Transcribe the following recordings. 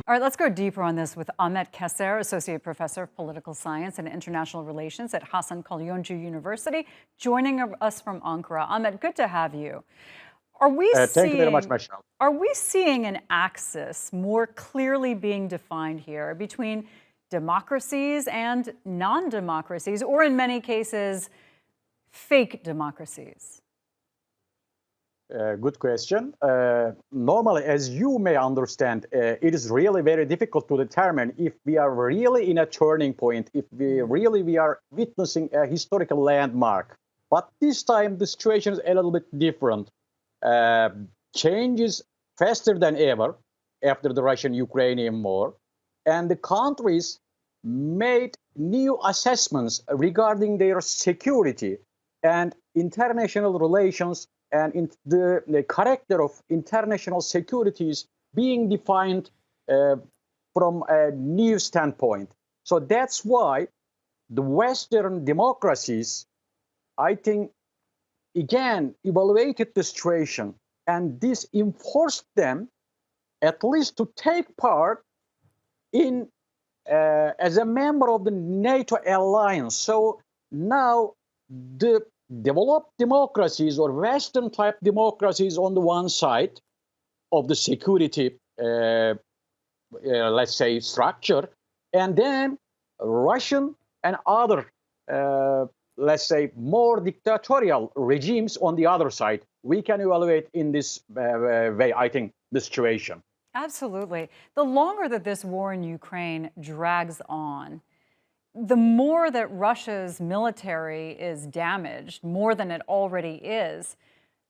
All right, let's go deeper on this with Ahmet Keser, Associate Professor of Political Science and International Relations at Hasan Kalyoncu University, joining us from Ankara. Ahmet, good to have you. Are we Thank you very much, seeing Michelle. are we seeing an axis more clearly being defined here between democracies and non-democracies, or in many cases, fake democracies? Good question. Normally, as you may understand, it is really very difficult to determine if we are really in a turning point, if we are witnessing a historical landmark. But this time, the situation is a little bit different. Change is faster than ever after the Russian-Ukrainian war, and the countries made new assessments regarding their security and international relations, and in the character of international security is being defined from a new standpoint. So that's why the Western democracies, I think, again, evaluated the situation, and this enforced them at least to take part in as a member of the NATO alliance. So now the developed democracies or Western type democracies on the one side of the security, let's say, structure, and then Russian and other, let's say, more dictatorial regimes on the other side. We can evaluate in this way, I think, the situation. Absolutely. The longer that this war in Ukraine drags on, the more that Russia's military is damaged, more than it already is,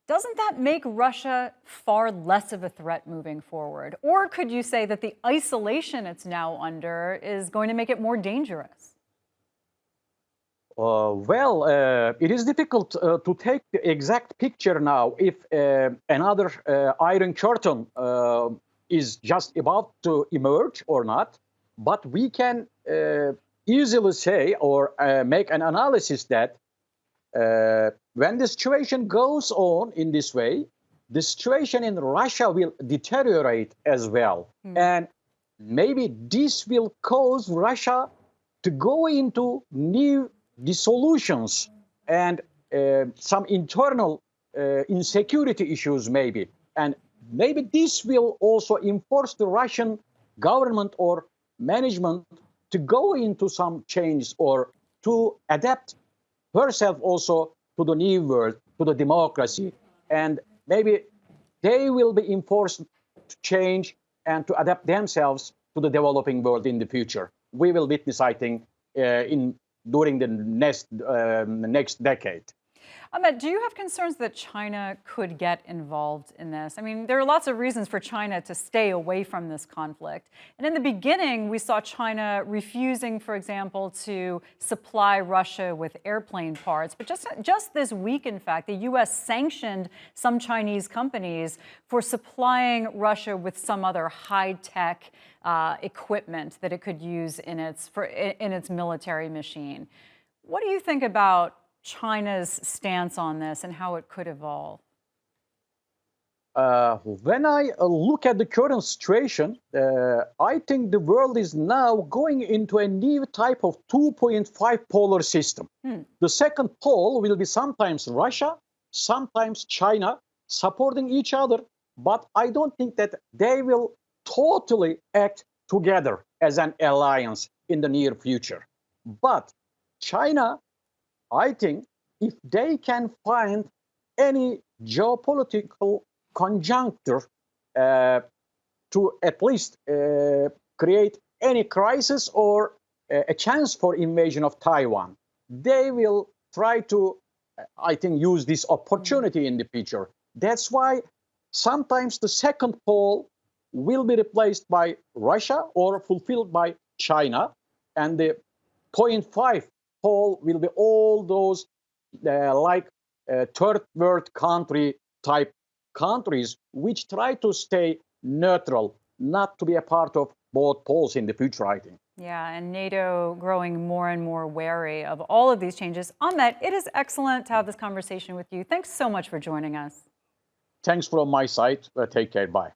doesn't that make Russia far less of a threat moving forward? Or could you say that the isolation it's now under is going to make it more dangerous? It is difficult to take the exact picture now if another Iron Curtain is just about to emerge or not. But we can easily say or make an analysis that when the situation goes on in this way, the situation in Russia will deteriorate as well. And maybe this will cause Russia to go into new dissolutions and some internal insecurity issues maybe. And maybe this will also enforce the Russian government or management to go into some change or to adapt herself also to the new world, to the democracy. And maybe they will be enforced to change and to adapt themselves to the developing world in the future. We will witness, I think, during the next decade. Ahmet, do you have concerns that China could get involved in this? I mean, there are lots of reasons for China to stay away from this conflict. And in the beginning, we saw China refusing, for example, to supply Russia with airplane parts. But just this week, in fact, the U.S. sanctioned some Chinese companies for supplying Russia with some other high-tech equipment that it could use in its military machine. What do you think about China's stance on this and how it could evolve? When I look at the current situation, I think the world is now going into a new type of 2.5 polar system. The second pole will be sometimes Russia, sometimes China, supporting each other, but I don't think that they will totally act together as an alliance in the near future. But China, I think, if they can find any geopolitical conjuncture to at least create any crisis or a chance for invasion of Taiwan, they will try to, I think, use this opportunity in the future. That's why sometimes the second pole will be replaced by Russia or fulfilled by China, and the 0.5 pole will be all those third world country type countries which try to stay neutral, not to be a part of both poles in the future, I think. Yeah, and NATO growing more and more wary of all of these changes. Ahmet, it is excellent to have this conversation with you. Thanks so much for joining us. Thanks from my side. Take care. Bye.